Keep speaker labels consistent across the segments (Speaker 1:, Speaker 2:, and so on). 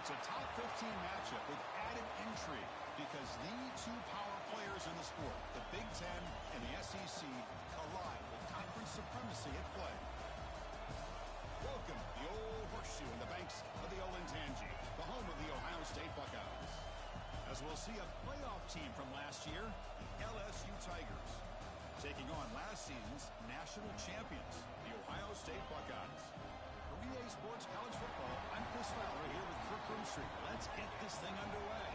Speaker 1: It's a top 15 matchup with added intrigue because the two power players in the sport, the Big Ten and the SEC, collide with conference supremacy at play. Welcome to the old horseshoe in the banks of the Olentangy, the home of the Ohio State Buckeyes. As we'll see a playoff team from last year, the LSU Tigers, taking on last season's national champions, the Ohio State Buckeyes. For EA Sports College Football, I'm Chris Fowler here with Kirk Broomstreet. Let's get this thing underway.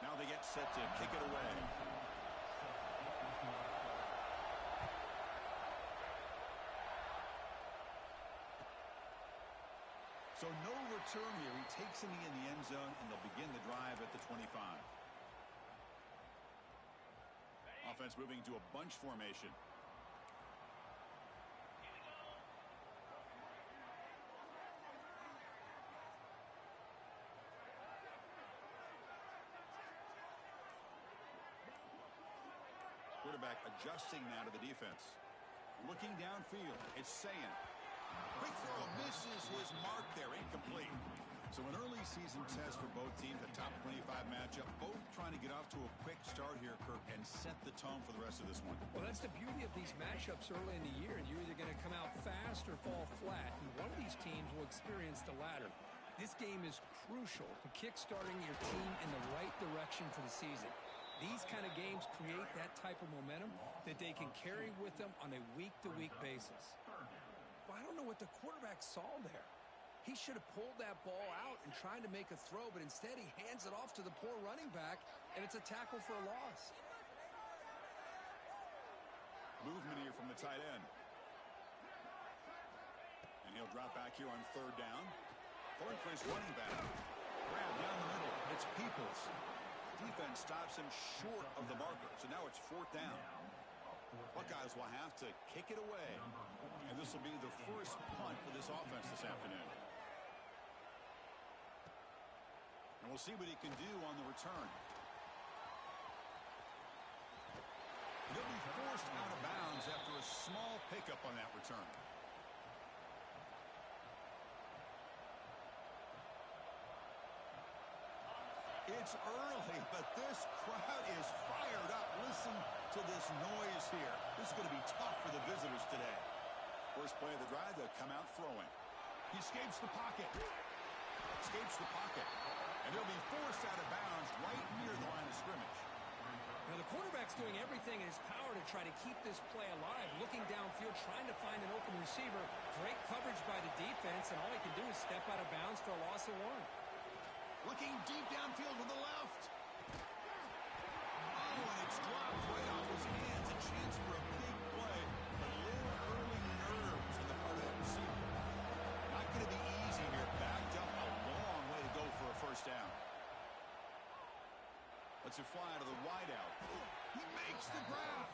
Speaker 1: Now they get set to kick it away. So no return here. He takes him in the end zone, and they'll begin the drive at the 25. Offense moving to a bunch formation. Quarterback adjusting now to the defense. Looking downfield. It's saying. Quick throw misses his mark there. Incomplete. So an early season test for both teams. A top 25 matchup. Both trying to get off to a quick start here, Kirk, and set the tone for the rest of this one.
Speaker 2: Well, that's the beauty of these matchups early in the year. You're either going to come out fast or fall flat. And one of these teams will experience the latter. This game is crucial to kick-starting your team in the right direction for the season. These kind of games create that type of momentum that they can carry with them on a week-to-week basis. Well, I don't know what the quarterback saw there. He should have pulled that ball out and tried to make a throw, but instead he hands it off to the poor running back, and it's a tackle for a loss.
Speaker 1: Movement here from the tight end. And he'll drop back here on third down. Throwing for his running back. Grab down the middle. It's Peoples. Defense stops him short of the marker, so now it's fourth down. Buckeyes will have to kick it away, and this will be the first punt for this offense this afternoon. And we'll see what he can do on the return. He'll be forced out of bounds after a small pickup on that return. It's early, but this crowd is fired up. Listen to this noise here. This is going to be tough for the visitors today. First play of the drive, they'll come out throwing. He escapes the pocket. And he'll be forced out of bounds right near the line of scrimmage.
Speaker 2: Now, the quarterback's doing everything in his power to try to keep this play alive. Looking downfield, trying to find an open receiver. Great coverage by the defense, and all he can do is step out of bounds for a loss of one.
Speaker 1: Looking deep downfield to the left. Oh, and it's dropped right off his hands. A chance for a big play. But a little early nerves on the part of that receiver. Not going to be easy here. Backed up a long way to go for a first down. Let's it fly to the wideout. He makes the grab.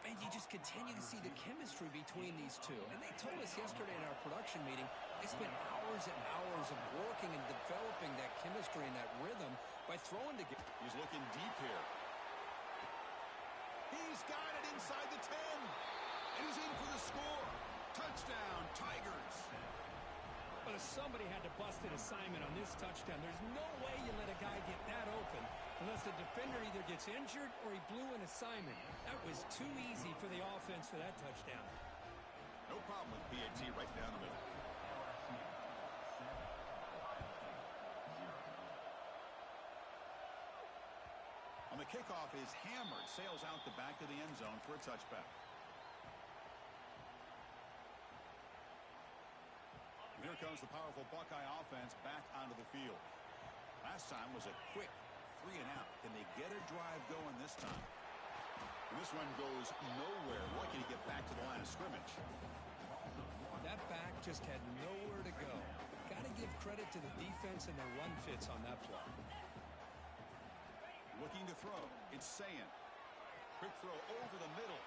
Speaker 2: And you just continue to see the chemistry between these two. And they told us yesterday in our production meeting, they spent hours and hours of working and developing that chemistry and that rhythm by throwing together.
Speaker 1: He's looking deep here. He's got it inside the 10. And he's in for the score. Touchdown, Tigers.
Speaker 2: But somebody had to bust an assignment on this touchdown. There's no way you let a guy get that open unless the defender either gets injured or he blew an assignment. That was too easy for the offense for that touchdown.
Speaker 1: No problem with PAT right down the middle. On the kickoff is hammered, sails out the back of the end zone for a touchback. Here comes the powerful Buckeye offense back onto the field. Last time was a quick 3-and-out. Can they get a drive going this time? And this one goes nowhere. Lucky to get back to the line of scrimmage.
Speaker 2: That back just had nowhere to go. Got to give credit to the defense and the run fits on that play.
Speaker 1: Looking to throw. It's Sayan. Quick throw over the middle.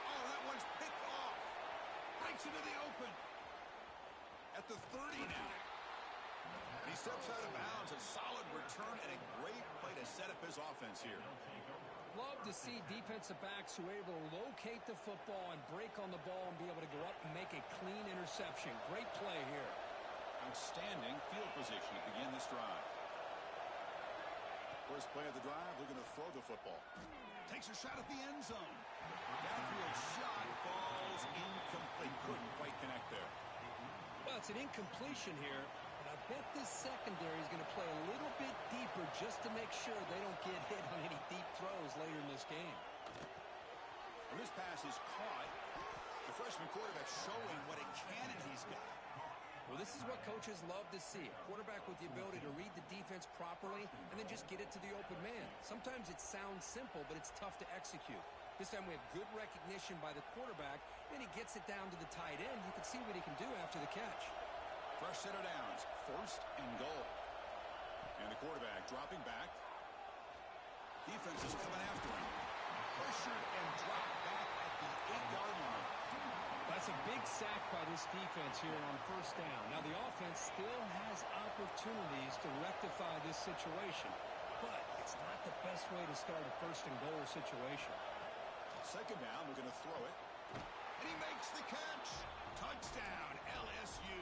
Speaker 1: Oh, that one's picked off. Breaks into the open. At the 30 now. He steps out of bounds. A solid return and a great play to set up his offense here.
Speaker 2: Love to see defensive backs who are able to locate the football and break on the ball and be able to go up and make a clean interception. Great play here.
Speaker 1: Outstanding field position to begin this drive. First play of the drive, looking to throw the football. Takes a shot at the end zone. Downfield shot falls incomplete. Couldn't quite connect there.
Speaker 2: Well, it's an incompletion here, but I bet this secondary is going to play a little bit deeper just to make sure they don't get hit on any deep throws later in this game.
Speaker 1: When this pass is caught, the freshman quarterback showing what a cannon he's got.
Speaker 2: Well, this is what coaches love to see. A quarterback with the ability to read the defense properly and then just get it to the open man. Sometimes it sounds simple, but it's tough to execute. This time we have good recognition by the quarterback, and he gets it down to the tight end. You can see what he can do after the catch.
Speaker 1: Fresh set of downs, first and goal. And the quarterback dropping back. Defense is coming after him. Pressured and dropped back at the 8-yard line.
Speaker 2: That's a big sack by this defense here on first down. Now, the offense still has opportunities to rectify this situation, but it's not the best way to start a first and goal situation.
Speaker 1: Second down, we're going to throw it. And he makes the catch. Touchdown, LSU.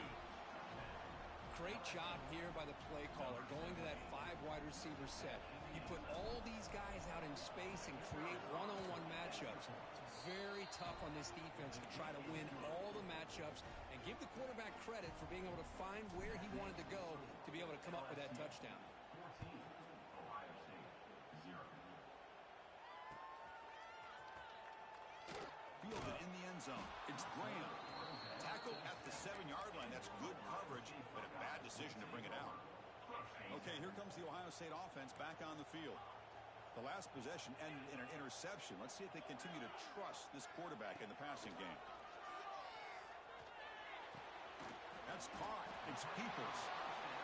Speaker 2: Great job here by the play caller going to that 5-wide receiver set. You put all these guys out in space and create one-on-one matchups. It's very tough on this defense to try to win all the matchups and give the quarterback credit for being able to find where he wanted to go to be able to come up with that touchdown.
Speaker 1: Fielded in the end zone. It's Graham. Tackled at the 7-yard line. That's good coverage, but a bad decision to bring it out. Okay, here comes the Ohio State offense back on the field. The last possession ended in an interception. Let's see if they continue to trust this quarterback in the passing game. That's caught. It's Peoples.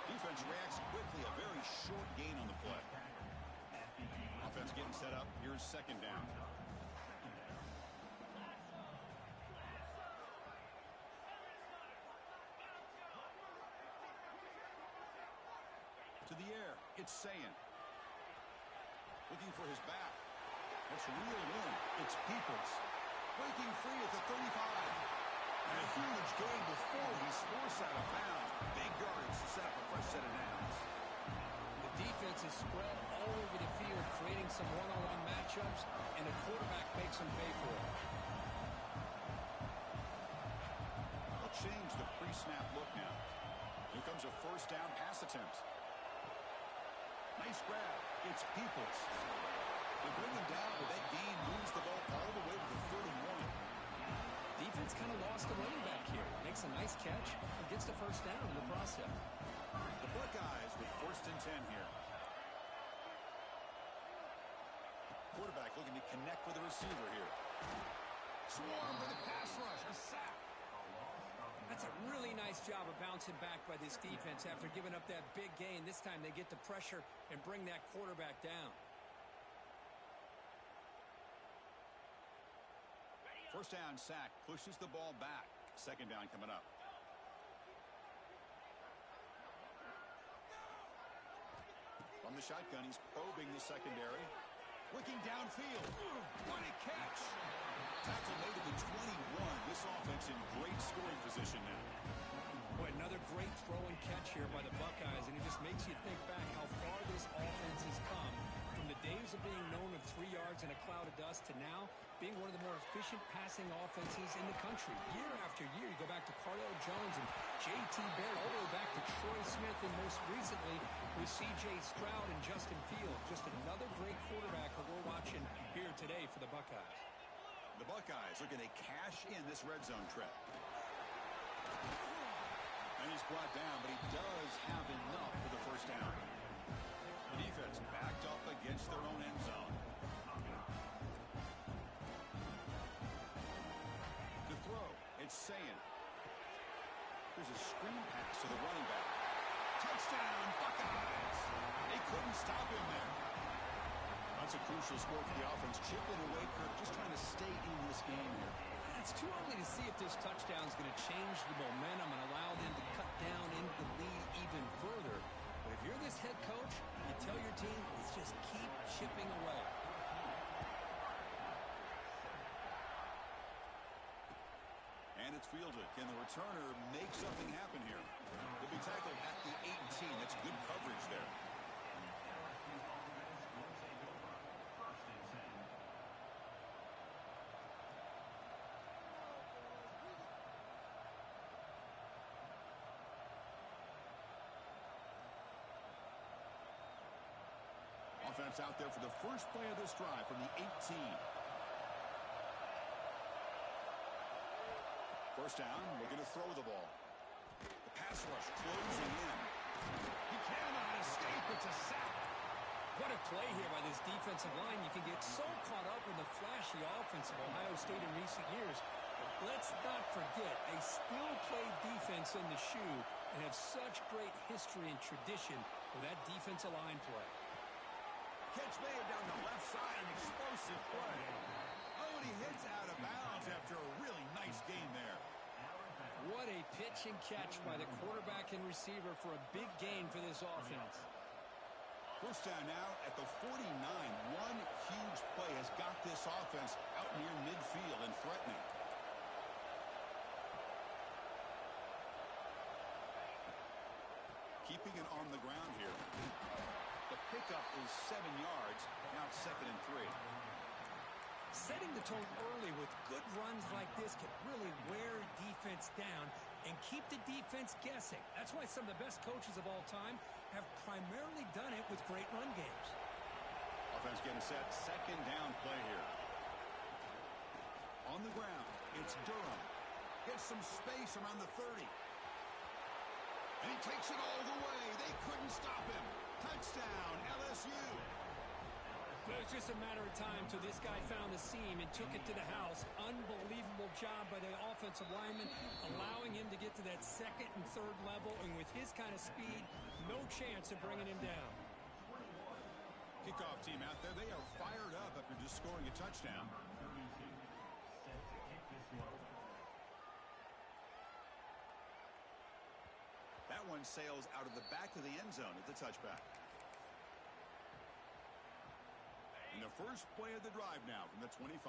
Speaker 1: Defense reacts quickly. A very short gain on the play. Offense getting set up. Here's second down. To the air. It's Sayan. Looking for his back. That's reeled in. It's Peoples. Breaking free at the 35. And a huge gain before he's forced out of bounds. Big yards to set up a fresh set of downs.
Speaker 2: The defense is spread all over the field, creating some one-on-one matchups, and the quarterback makes them pay for it.
Speaker 1: They'll change the pre-snap look now. Here comes a first down pass attempt. Nice grab. It's Peoples. They bring him down, but that gain moves the ball all the way to the 31.
Speaker 2: Defense kind of lost the running back here. Makes a nice catch and gets the first down in the process.
Speaker 1: The Buckeyes with first and 10 here. Quarterback looking to connect with the receiver here. Swarm with a pass rush. A sack.
Speaker 2: That's a really nice job of bouncing back by this defense after giving up that big gain. This time they get the pressure and bring that quarterback down.
Speaker 1: First down sack pushes the ball back. Second down coming up. From the shotgun, he's probing the secondary. Looking downfield. What a catch. Tackle made at the 21. This offense in great scoring position now.
Speaker 2: Boy, another great throw and catch here by the Buckeyes, and it just makes you think back how far this offense has come from the days of being known of 3 yards in a cloud of dust to now being one of the more efficient passing offenses in the country. Year after year, you go back to Cardell Jones and J.T. Barrett, all the way back to Troy Smith, and most recently with C.J. Stroud and Justin Fields. Just another great quarterback that we're watching here today for the Buckeyes.
Speaker 1: The Buckeyes looking to cash in this red zone trip. And he's brought down, but he does have enough for the first down. The defense backed up against their own end zone. To throw, it's Sayan. There's a screen pass to the running back. Touchdown, Buckeyes. They couldn't stop him there. That's a crucial score for the offense. Chipping away, Kirk, just trying to stay in this game here.
Speaker 2: It's too early to see if this touchdown is going to change the momentum and allow them to cut down into the lead even further. But if you're this head coach, you tell your team, let's just keep chipping away.
Speaker 1: And it's fielded. Can the returner make something happen here? He'll be tackled at the 18. That's good coverage there. Offense out there for the first play of this drive from the 18. First down, looking to throw the ball. The pass rush closing in. He cannot escape. It's a sack.
Speaker 2: What a play here by this defensive line. You can get so caught up in the flashy offense of Ohio State in recent years. But let's not forget, they still play defense in the shoe and have such great history and tradition with that defensive line play.
Speaker 1: Catch made down the left side, an explosive play. Oh, and he hits out of bounds after a really nice gain there.
Speaker 2: What a pitch and catch by the quarterback and receiver for a big gain for this offense.
Speaker 1: First down now at the 49. One huge play has got this offense out near midfield and threatening. Keeping it on the ground here. The pickup is 7 yards. Now it's 2nd and 3.
Speaker 2: Setting the tone early with good runs like this can really wear defense down and keep the defense guessing. That's why some of the best coaches of all time have primarily done it with great run games.
Speaker 1: Offense getting set. 2nd down play here. On the ground, it's Durham. Gets some space around the 30. And he takes it all the way. They couldn't stop him. Touchdown, LSU.
Speaker 2: It was just a matter of time till this guy found the seam and took it to the house. Unbelievable job by the offensive lineman, allowing him to get to that 2nd and 3rd level. And with his kind of speed, no chance of bringing him down.
Speaker 1: Kickoff team out there. They are fired up after just scoring a touchdown. That one sails out of the back of the end zone at the touchback. And the first play of the drive now from the 25.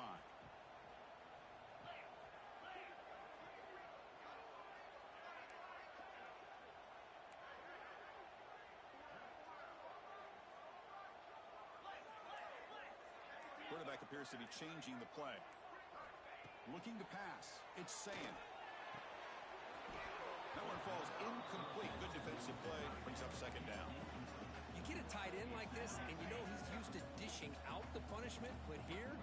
Speaker 1: Quarterback appears to be changing the play. Looking to pass. It's Sayan. That one falls incomplete. Good defensive play. Brings up 2nd down.
Speaker 2: You get a tight end like this, and you know he's used to dishing out the punishment, but here,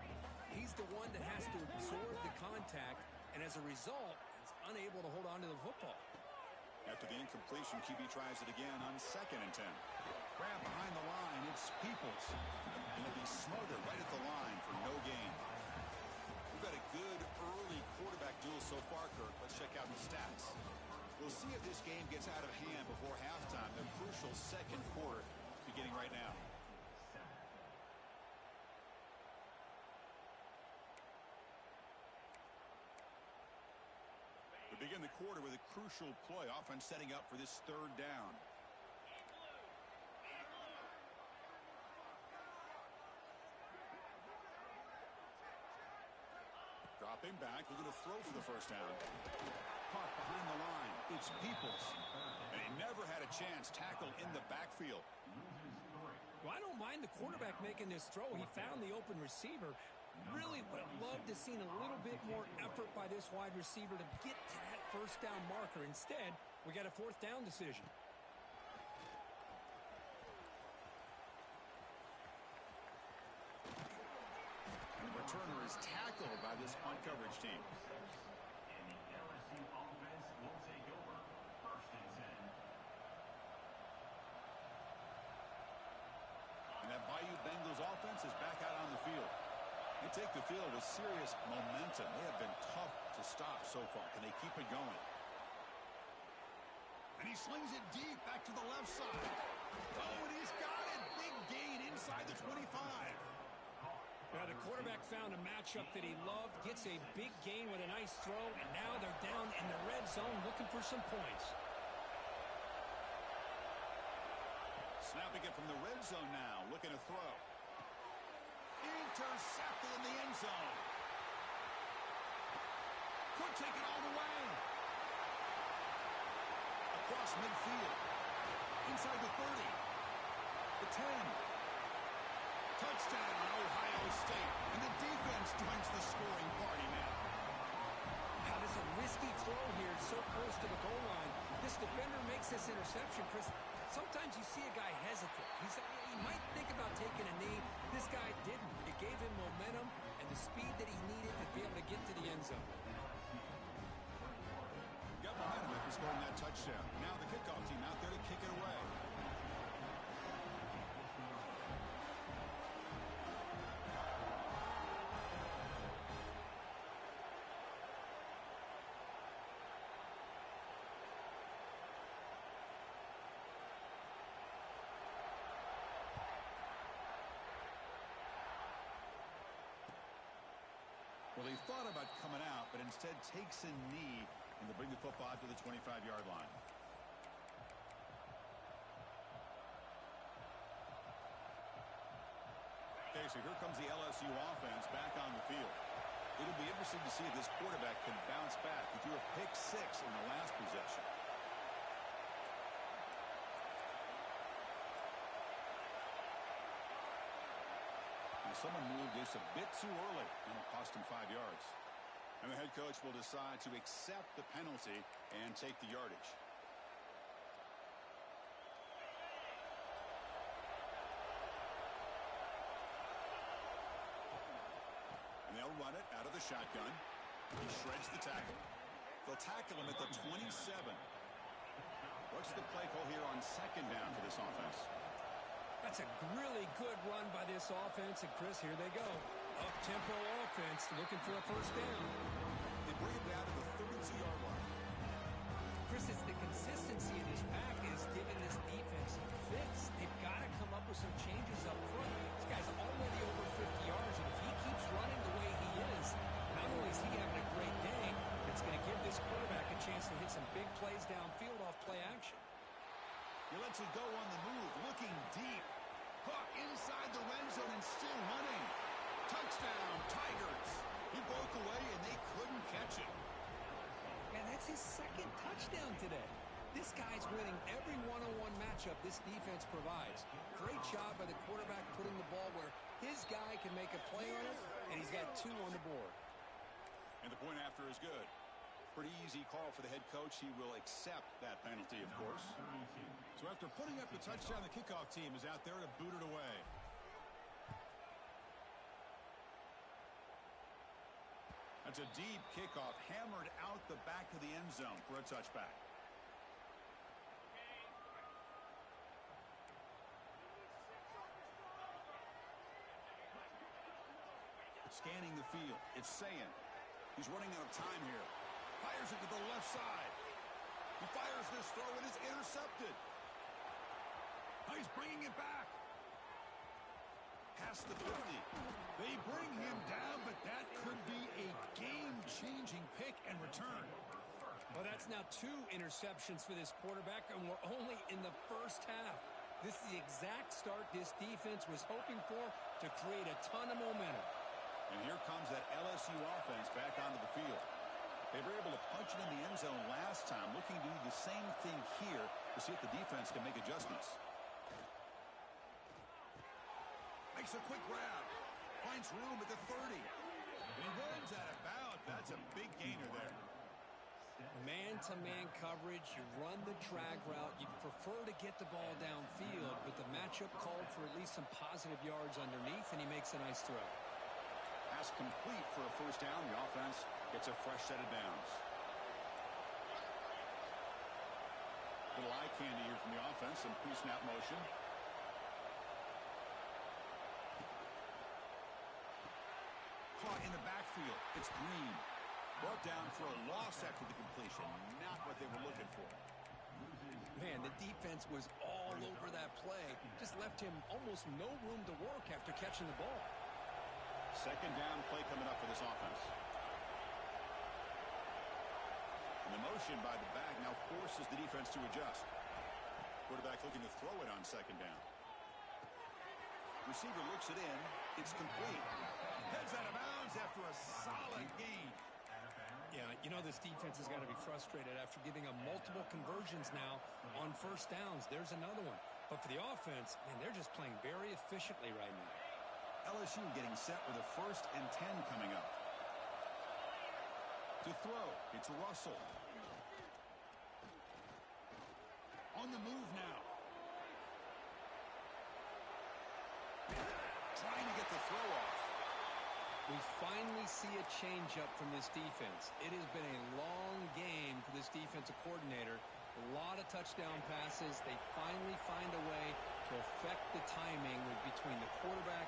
Speaker 2: he's the one that has to absorb the contact, and as a result, is unable to hold on to the football.
Speaker 1: After the incompletion, QB tries it again on 2nd and 10. Grab behind the line. It's Peoples. And he'll be smothered right at the line for no gain. We've got a good early quarterback duel so far, Kirk. Let's check out the stats. We'll see if this game gets out of hand before halftime. The crucial 2nd quarter beginning right now. We begin the quarter with a crucial play. Offense setting up for this 3rd down. Dropping back, looking to throw for the first down. Caught behind the line. It's Peoples. And he never had a chance. Tackle in the backfield.
Speaker 2: Well, I don't mind the quarterback making this throw. He found the open receiver. Really would have loved to have seen a little bit more effort by this wide receiver to get to that first down marker. Instead, we got a 4th down decision.
Speaker 1: And the returner is tackled by this punt coverage team. And that Bayou Bengals offense is back out on the field. They take the field with serious momentum. They have been tough to stop so far. Can they keep it going? And he slings it deep back to the left side. Oh, and he's got it. Big gain inside the 25.
Speaker 2: Now the quarterback found a matchup that he loved, gets a big gain with a nice throw, and now they're down in the red zone looking for some points.
Speaker 1: Snapping it from the red zone now, looking to throw. Intercepted in the end zone. Could take it all the way. Across midfield. Inside the 30. The 10. Touchdown, Ohio State. And the defense joins the scoring party now.
Speaker 2: Now there's a risky throw here so close to the goal line. This defender makes this interception, Chris. Sometimes you see a guy hesitate. He might think about taking a knee. This guy didn't. It gave him momentum and the speed that he needed to be able to get to the end zone.
Speaker 1: Got momentum after scoring that touchdown. Now the kickoff team out there to kick it away. Well, he thought about coming out, but instead takes a knee and to bring the football out to the 25-yard line. Okay, so here comes the LSU offense back on the field. It'll be interesting to see if this quarterback can bounce back. He threw a pick 6 in the last possession. Someone moved this a bit too early, and it cost him 5 yards. And the head coach will decide to accept the penalty and take the yardage. And they'll run it out of the shotgun. He shreds the tackle. They'll tackle him at the 27. What's the play call here on second down for this offense?
Speaker 2: That's a really good run by this offense. And, Chris, here they go. Up-tempo offense looking for a first down.
Speaker 1: They bring it down to the 32-yard line.
Speaker 2: Chris, it's the consistency in this pack is giving this defense some fits. They've got to come up with some changes up front. This guy's already over 50 yards, and if he keeps running the way he is, not only is he having a great day, it's going to give this quarterback a chance to hit some big plays downfield off play action.
Speaker 1: He lets it go on the move, looking deep. Hook inside the red zone and still running. Touchdown, Tigers. He broke away and they couldn't catch him.
Speaker 2: Man, that's his second touchdown today. This guy's winning every one-on-one matchup this defense provides. Great job by the quarterback putting the ball where his guy can make a play on it, and he's got 2 on the board.
Speaker 1: And the point after is good. Pretty easy call for the head coach. He will accept that penalty, of course. So after putting up the touchdown, the kickoff team is out there to boot it away. That's a deep kickoff, hammered out the back of the end zone for a touchback. Scanning the field. It's Sayan. He's running out of time here. Fires it to the left side. He fires this throw. It is intercepted. Now he's bringing it back. Past the 50. They bring him down, but that could be a game-changing pick and return.
Speaker 2: Well, that's now 2 interceptions for this quarterback, and we're only in the first half. This is the exact start this defense was hoping for to create a ton of momentum.
Speaker 1: And here comes that LSU offense back onto the field. They were able to punch it in the end zone last time, looking to do the same thing here to see if the defense can make adjustments. Makes a quick grab. Finds room at the 30. And he runs out of bounds. That's a big gainer there.
Speaker 2: Man-to-man coverage, you run the drag route. You prefer to get the ball downfield, but the matchup called for at least some positive yards underneath, and he makes a nice throw.
Speaker 1: Pass complete for a first down. The offense gets a fresh set of downs. Little eye candy here from the offense. Some pre-snap motion. Caught in the backfield. It's Green. Brought down for a loss after the completion. Not what they were looking for.
Speaker 2: Man, the defense was all over that play. Just left him almost no room to work after catching the ball.
Speaker 1: Second down play coming up for this offense. And the motion by the back now forces the defense to adjust. Quarterback looking to throw it on second down. Receiver looks it in. It's complete. Heads out of bounds after a solid gain.
Speaker 2: Yeah, you know this defense has got to be frustrated after giving up multiple conversions now on first downs. There's another one. But for the offense, man, they're just playing very efficiently right now.
Speaker 1: LSU getting set with a 1st and 10 coming up. To throw, it's Russell. On the move now. Trying to get the throw off.
Speaker 2: We finally see a change-up from this defense. It has been a long game for this defensive coordinator. A lot of touchdown passes. They finally find a way to affect the timing between the quarterback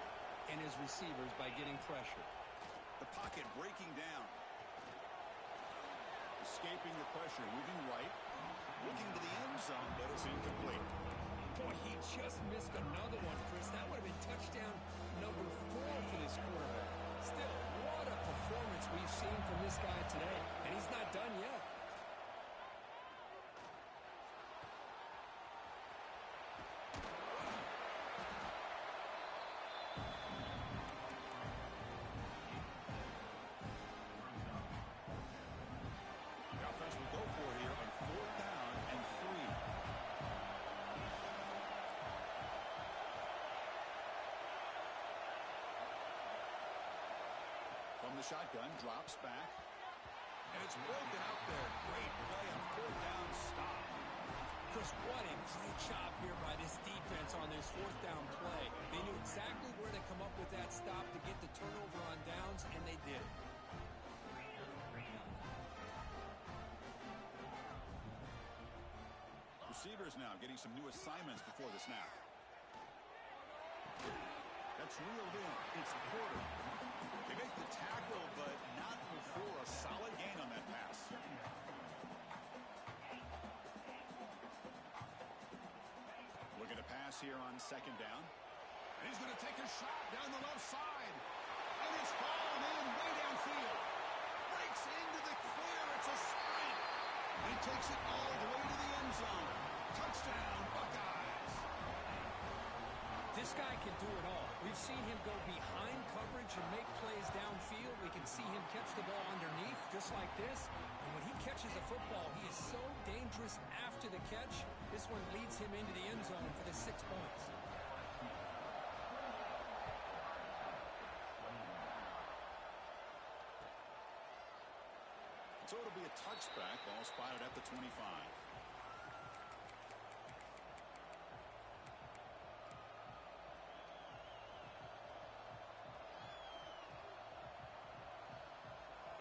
Speaker 2: and his receivers by getting pressure.
Speaker 1: The pocket breaking down. Escaping the pressure, moving right. Looking to the end zone, but it's incomplete.
Speaker 2: Boy, he just missed another one, Chris. That would have been touchdown number 4 for this quarterback. Still, what a performance we've seen from this guy today. And he's not done yet.
Speaker 1: The offense will go for it here on 4th down and 3. From the shotgun, drops back. And it's broken out there. Great play on 4th down stop.
Speaker 2: Chris, what a great job here by this defense on this 4th down play. They knew exactly where to come up with that stop to get the turnover on downs, and they did.
Speaker 1: Receivers now getting some new assignments before the snap. That's reeled in. It's Porter. They make the tackle, but not before a solid gain on that pass. Looking to pass here on second down. And he's going to take a shot down the left side. And it's fallen in way downfield. Breaks into the clear. It's a sprint. He takes it all the way to the end zone. Touchdown, Buckeyes.
Speaker 2: This guy can do it all. We've seen him go behind coverage and make plays downfield. We can see him catch the ball underneath just like this. And when he catches a football, he is so dangerous after the catch. This one leads him into the end zone for the 6 points.
Speaker 1: So it'll be a touchback. Ball spotted at the 25.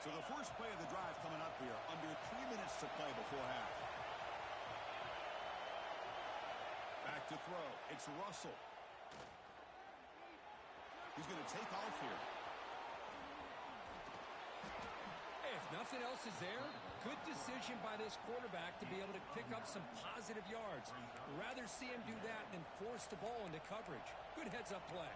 Speaker 1: So the first play of the drive coming up here. Under 3 minutes to play before half. Back to throw. It's Russell. He's going to take off here.
Speaker 2: Hey, if nothing else is there, good decision by this quarterback to be able to pick up some positive yards. Rather see him do that than force the ball into coverage. Good heads-up play.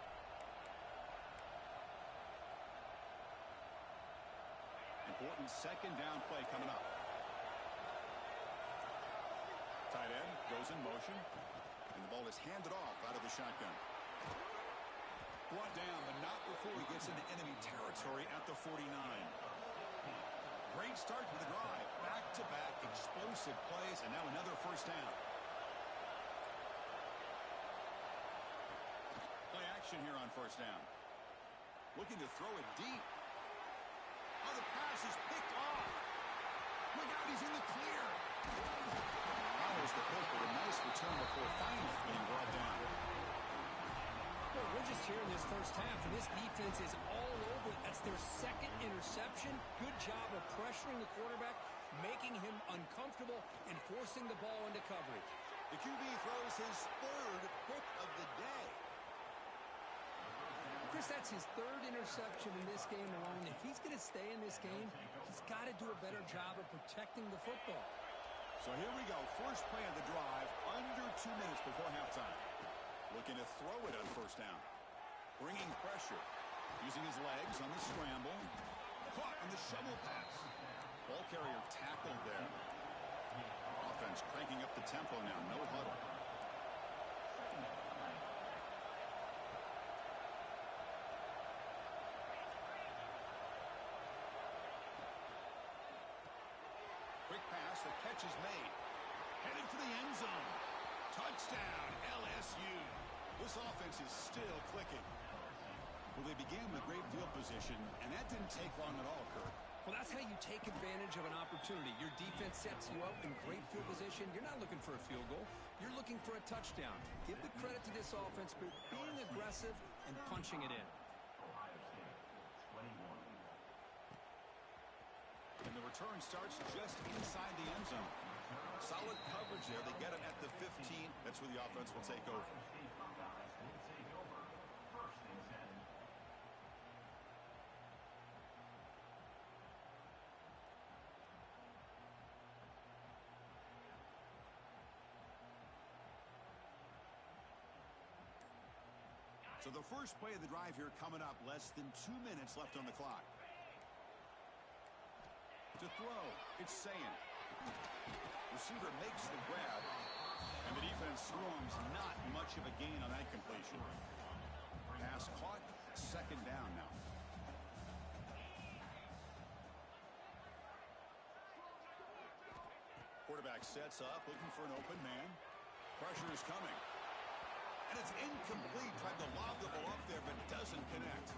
Speaker 1: Important second down play coming up. Tight end goes in motion. And the ball is handed off out of the shotgun. Brought down, but not before he gets into enemy territory at the 49. Great start to the drive. Back-to-back explosive plays, and now another first down. Play action here on first down. Looking to throw it deep. Oh, the pass is picked off. Look out, he's in the clear. Follows the pick with a nice return before finally being brought down.
Speaker 2: Well, we're just here in this first half, and this defense is all over. That's their second interception. Good job of pressuring the quarterback, making him uncomfortable, and forcing the ball into coverage.
Speaker 1: The QB throws his 3rd pick of the day.
Speaker 2: Chris, that's his 3rd interception in this game alone. If he's going to stay in this game, he's got to do a better job of protecting the football.
Speaker 1: So here we go. First play of the drive, under 2 minutes before halftime. Looking to throw it on first down. Bringing pressure. Using his legs on the scramble. Caught on the shovel pass. Ball carrier tackled there. Offense cranking up the tempo now. No huddle. Quick pass. The catch is made. Headed for the end zone. Touchdown, LSU. This offense is still clicking. Well, they began with great field position, and that didn't take long at all, Kirk.
Speaker 2: Well, that's how you take advantage of an opportunity. Your defense sets you up in great field position. You're not looking for a field goal. You're looking for a touchdown. Give the credit to this offense for being aggressive and punching it in.
Speaker 1: And the return starts just inside the end zone. Solid coverage there. They get it at the 15. That's where the offense will take over. So the first play of the drive here coming up, less than 2 minutes left on the clock. To throw, it's Saying. Receiver makes the grab, and the defense throws not much of a gain on that completion. Pass caught, second down now. Quarterback sets up, looking for an open man. Pressure is coming. And it's incomplete. Tried to lob the ball up there, but doesn't connect.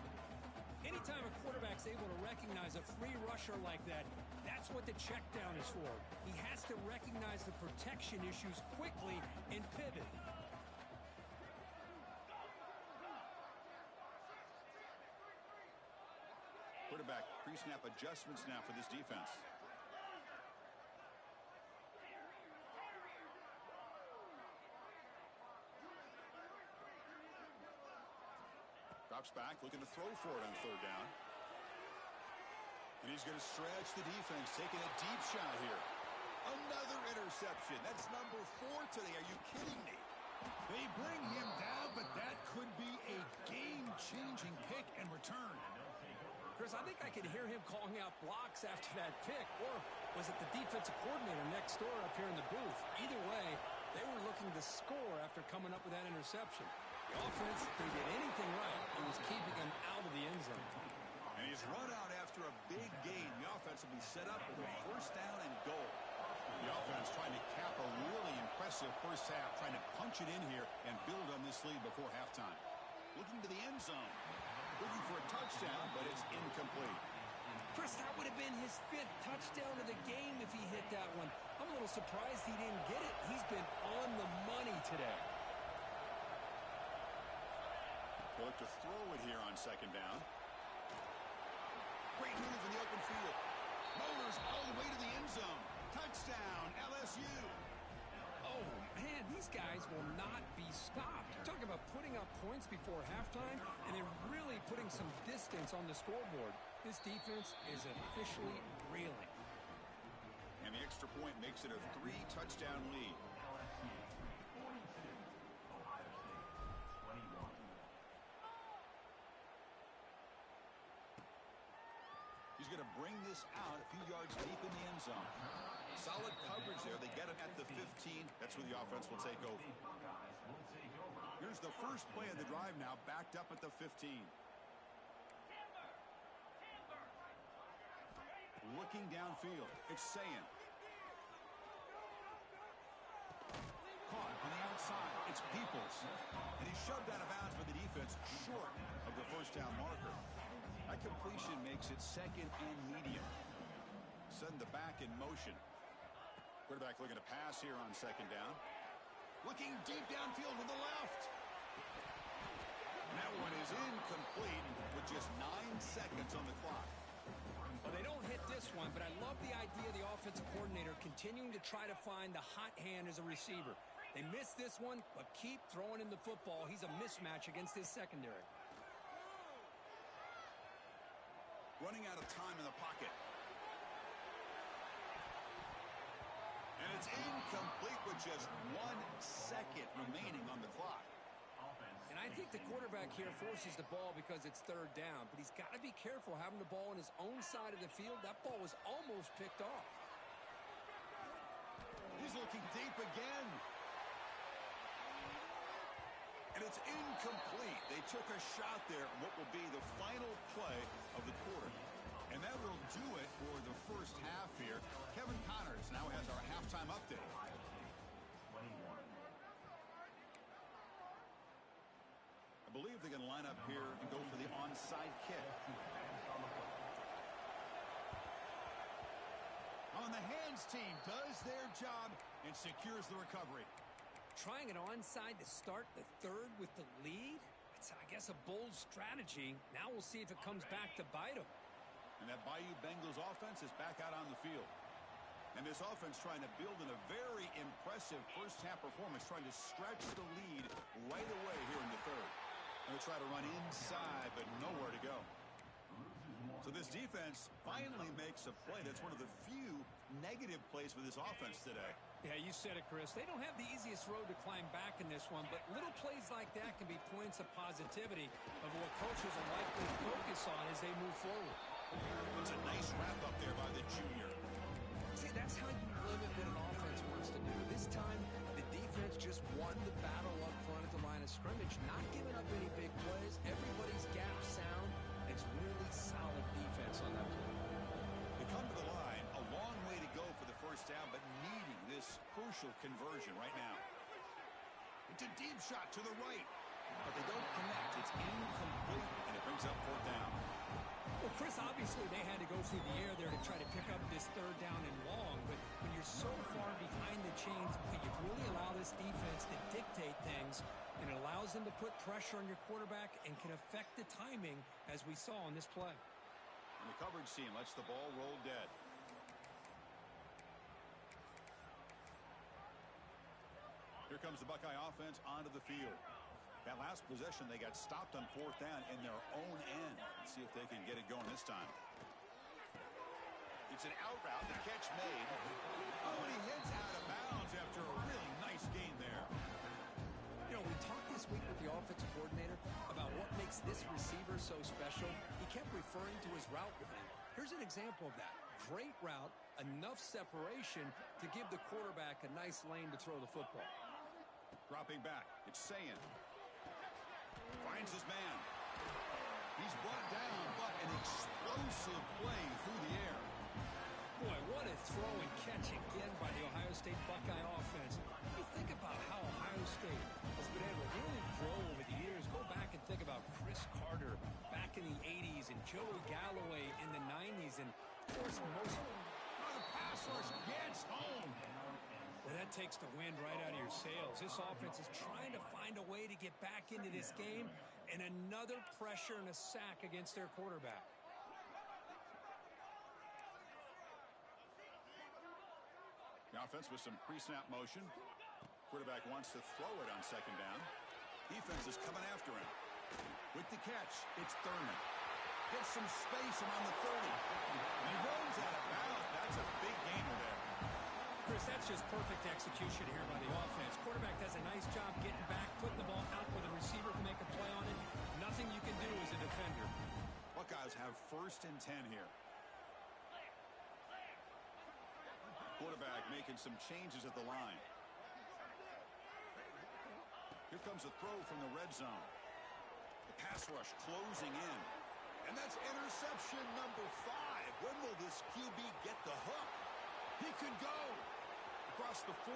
Speaker 2: Anytime a quarterback's able to recognize a free rusher like that, that's what the check down is for. He has to recognize the protection issues quickly and pivot.
Speaker 1: Quarterback pre-snap adjustments now for this defense. Drops back, looking to throw for it on third down. And he's going to stretch the defense, taking a deep shot here. Another interception. That's number 4 today. Are you kidding me?
Speaker 3: They bring him down, but that could be a game-changing pick and return.
Speaker 2: Chris, I think I could hear him calling out blocks after that pick. Or was it the defensive coordinator next door up here in the booth? Either way, they were looking to score after coming up with that interception. The offense didn't get anything right. It was keeping him out of the end zone.
Speaker 1: And he's run out after a big gain. The offense will be set up with a first down and goal. The offense trying to cap a really impressive first half, trying to punch it in here and build on this lead before halftime. Looking to the end zone. Looking for a touchdown, but it's incomplete.
Speaker 2: Chris, that would have been his 5th touchdown of the game if he hit that one. I'm a little surprised he didn't get it. He's been on the money today.
Speaker 1: They'll look to throw it here on second down. Great move in the open field. Motors all the way to the end zone. Touchdown, LSU.
Speaker 2: Oh, man, these guys will not be stopped. Talk about putting up points before halftime, and they're really putting some distance on the scoreboard. This defense is officially reeling.
Speaker 1: And the extra point makes it a 3-touchdown lead. He's going to bring this out a few yards deep in the end zone. Solid coverage there. They get him at the 15. That's where the offense will take over. Here's the first play of the drive now, backed up at the 15. Looking downfield. It's Saying. Caught on the outside. It's Peoples. And he's shoved out of bounds by the defense, short of the first down marker. That completion makes it second and medium. Send the back in motion. Quarterback looking to pass here on second down. Looking deep downfield with the left. And that one is incomplete with just 9 seconds on the clock.
Speaker 2: Well, they don't hit this one, but I love the idea of the offensive coordinator continuing to try to find the hot hand as a receiver. They missed this one, but keep throwing him the football. He's a mismatch against his secondary. Running out of time in the pocket.
Speaker 1: And it's incomplete with just 1 second remaining on the clock.
Speaker 2: And I think the quarterback here forces the ball because it's third down, but he's got to be careful having the ball on his own side of the field. That ball was almost picked off.
Speaker 1: He's looking deep again. And it's incomplete. They took a shot there in what will be the final play of the quarter. And that will do it for the first half here. Kevin Connors now has our halftime update. I believe they're going to line up here and go for the onside kick. On the hands team does their job and secures the recovery.
Speaker 2: Trying an onside to start the third with the lead? It's, I guess, a bold strategy. Now we'll see if it comes back to bite them.
Speaker 1: And that Bayou Bengals offense is back out on the field. And this offense trying to build in a very impressive first-half performance, trying to stretch the lead right away here in the third. And they try to run inside, but nowhere to go. So this defense finally makes a play. That's one of the few negative plays for this offense today.
Speaker 2: Yeah, you said it, Chris. They don't have the easiest road to climb back in this one, but little plays like that can be points of positivity of what coaches will likely focus on as they move forward.
Speaker 1: It's a nice wrap-up there by the junior.
Speaker 2: See, that's how you limit what an offense wants to do. This time, the defense just won the battle up front at the line of scrimmage, not giving up any big plays. Everybody's gap sound. It's really solid defense on that play.
Speaker 1: They come to the line, a long way to go for the first down, but needing this crucial conversion right now. It's a deep shot to the right, but they don't connect. It's incomplete, and it brings up fourth down.
Speaker 2: Well, Chris, obviously they had to go through the air there to try to pick up this third down and long, but when you're so far behind the chains, you really allow this defense to dictate things, and it allows them to put pressure on your quarterback and can affect the timing, as we saw on this play.
Speaker 1: And the coverage team lets the ball roll dead. Here comes the Buckeye offense onto the field. That last possession, they got stopped on fourth down in their own end. Let's see if they can get it going this time. It's an out route, the catch made. Oh, and he hits out of bounds after a really nice game there.
Speaker 2: You know, we talked this week with the offensive coordinator about what makes this receiver so special. He kept referring to his route running. Here's an example of that. Great route, enough separation to give the quarterback a nice lane to throw the football.
Speaker 1: Dropping back, it's Sayin. Finds his man. He's brought down, but an explosive play through the air.
Speaker 2: Boy, what a throw and catch again by the Ohio State Buckeye offense. You think about how Ohio State has been able to really grow over the years. Go back and think about Chris Carter back in the 80s and Joey Galloway in the 90s. And, of course,
Speaker 1: The pass rush gets home.
Speaker 2: Well, that takes the wind right out of your sails. This offense is trying to find a way to get back into this game, and another pressure and a sack against their quarterback.
Speaker 1: The offense with some pre-snap motion. Quarterback wants to throw it on second down. Defense is coming after him. With the catch, it's Thurman. Gets some space around the 30. And he runs out of bounds. That's a big gainer there.
Speaker 2: Chris, that's just perfect execution here by the offense. Quarterback does a nice job getting back, putting the ball out where the receiver can make a play on it. Nothing you can do as a defender.
Speaker 1: Buckeyes have 1st and 10 here. Quarterback making some changes at the line. Here comes a throw from the red zone. The pass rush closing in. And that's interception number 5. When will this QB get the hook? He could go. Across the 40.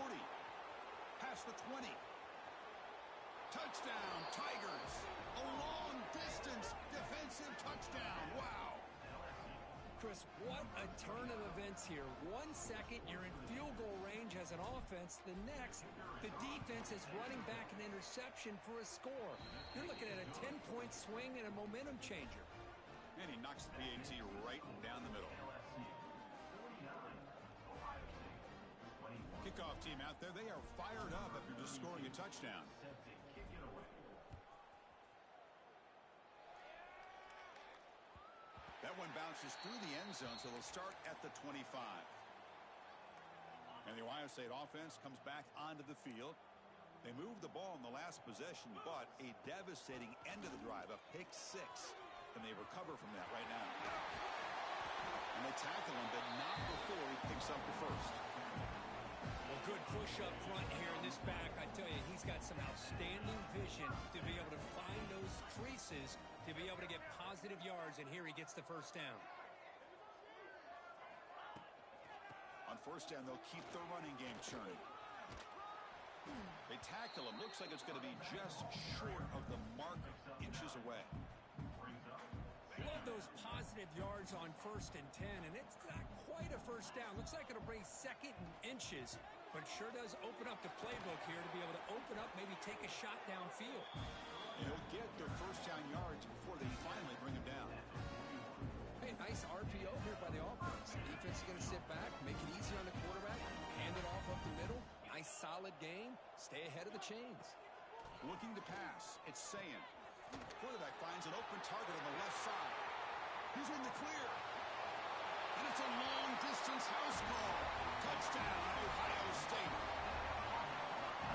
Speaker 1: Past the 20. Touchdown, Tigers. A long distance defensive touchdown. Wow.
Speaker 2: Chris, what a turn of events here. 1 second, you're in field goal range as an offense. The next, the defense is running back an interception for a score. You're looking at a 10-point swing and a momentum changer.
Speaker 1: And he knocks the PAT right down the middle. Kickoff team out there, they are fired up after just scoring a touchdown. That one bounces through the end zone, so they'll start at the 25. And the Ohio State offense comes back onto the field. They moved the ball in the last possession, but a devastating end of the drive, a pick six. And they recover from that right now. And they tackle him, but not before he picks up the first.
Speaker 2: Well, good push up front here in this back. I tell you, he's got some outstanding vision to be able to find those creases, to be able to get positive yards, and here he gets the first down.
Speaker 1: On first down, they'll keep the running game churning. They tackle him. Looks like it's going to be just short of the mark, inches away.
Speaker 2: Love those positive yards on 1st and 10, and it's not quite a first down. Looks like it'll bring 2nd and inches, but sure does open up the playbook here to be able to open up, maybe take a shot downfield.
Speaker 1: He'll get their first down yards before they finally bring him down.
Speaker 2: Hey, nice RPO here by the offense. Defense is going to sit back, make it easy on the quarterback, hand it off up the middle. Nice solid game. Stay ahead of the chains.
Speaker 1: Looking to pass. It's Sayin. Quarterback finds an open target on the left side. He's in the clear. And it's a long-distance house call. Touchdown, Ohio State.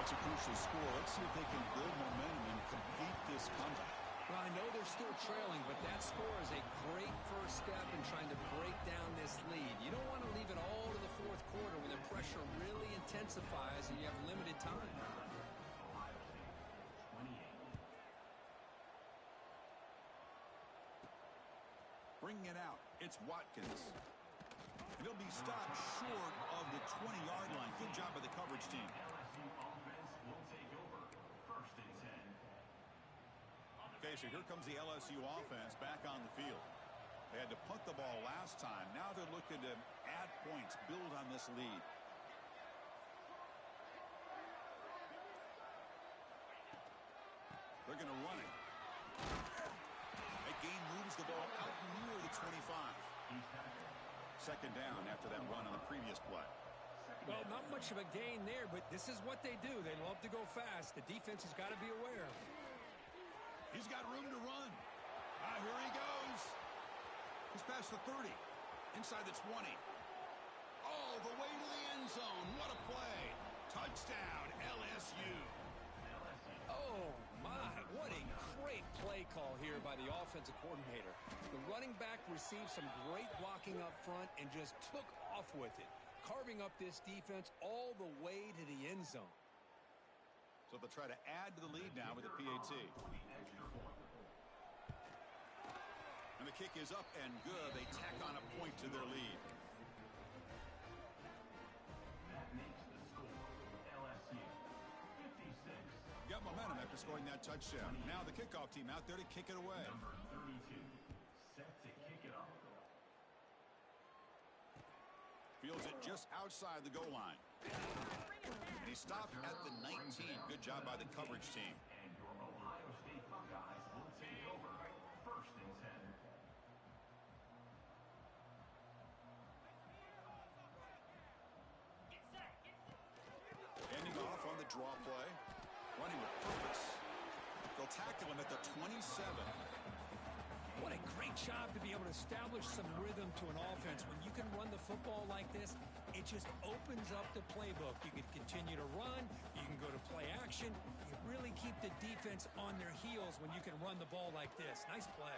Speaker 1: That's a crucial score. Let's see if they can build momentum and complete this comeback.
Speaker 2: Well, I know they're still trailing, but that score is a great first step in trying to break down this lead. You don't want to leave it all to the 4th quarter when the pressure really intensifies and you have limited time.
Speaker 1: Bringing it out, it's Watkins. He'll be stopped short of the 20-yard line. Good job by the coverage team. Okay, so here comes the LSU offense back on the field. They had to punt the ball last time. Now they're looking to add points, build on this lead. They're going to run it. That gain moves the ball out near the 25. 2nd down after that run on the previous play.
Speaker 2: Well, not much of a gain there, but this is what they do. They love to go fast. The defense has got to be aware.
Speaker 1: He's got room to run. Here he goes. He's past the 30. Inside the 20. All the way to the end zone. What a play. Touchdown, LSU.
Speaker 2: Oh, my. What a great play call here by the offensive coordinator. The running back received some great blocking up front and just took off with it, carving up this defense all the way to the end zone.
Speaker 1: So they'll try to add to the lead now with the PAT. And the kick is up and good. They tack on a point to their lead.
Speaker 4: That makes the score LSU 56.
Speaker 1: Got momentum after scoring that touchdown. Now the kickoff team out there to kick it away.
Speaker 4: Number 32, set to kick it off.
Speaker 1: Fields it just outside the goal line. And he stopped at the 19. Good job by the coverage team.
Speaker 4: And your Ohio State Buckeyes will take over 1st and 10.
Speaker 1: Ending off on the draw play. Running with purpose. They'll tackle him at the 27.
Speaker 2: What a great job to be able to establish some rhythm to an offense. When you can run the football like this, it just opens up the playbook. You can continue to run. You can go to play action. You really keep the defense on their heels when you can run the ball like this. Nice play.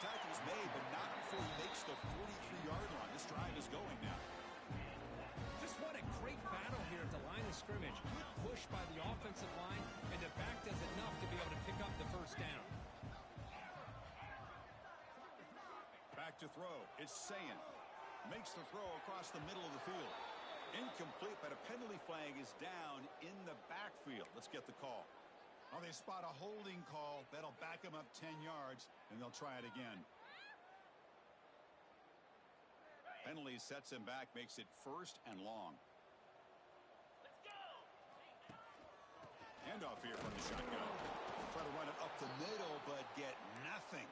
Speaker 1: Tackle's made, but not before he makes the 43-yard line. This drive is going now.
Speaker 2: Just what a great battle here at the line of scrimmage. Good push by the offensive line, and the back does enough to be able to pick up the first down.
Speaker 1: Back to throw. It's Sayin. Makes the throw across the middle of the field. Incomplete, but a penalty flag is down in the backfield. Let's get the call. Oh, they spot a holding call. That'll back them up 10 yards, and they'll try it again. Penalty sets him back, makes it 1st and long. Handoff here from the shotgun. Try to run it up the middle, but get nothing.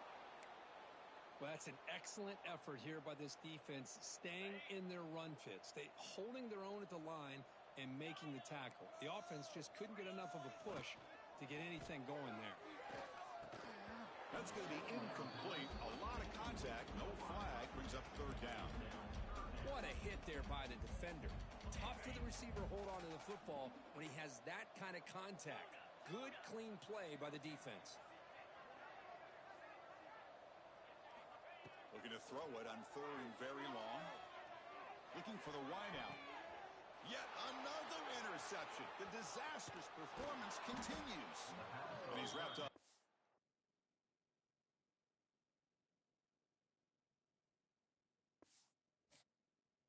Speaker 2: Well, that's an excellent effort here by this defense, staying in their run fits. They holding their own at the line and making the tackle. The offense just couldn't get enough of a push to get anything going there.
Speaker 1: That's going to be incomplete. A lot of contact. No flag. Brings up third down.
Speaker 2: What a hit there by the defender. Tough for the receiver to hold on to the football when he has that kind of contact. Good, clean play by the defense.
Speaker 1: Looking to throw it on third and very long. Looking for the wideout. Yet another interception. The disastrous performance continues. And he's wrapped up.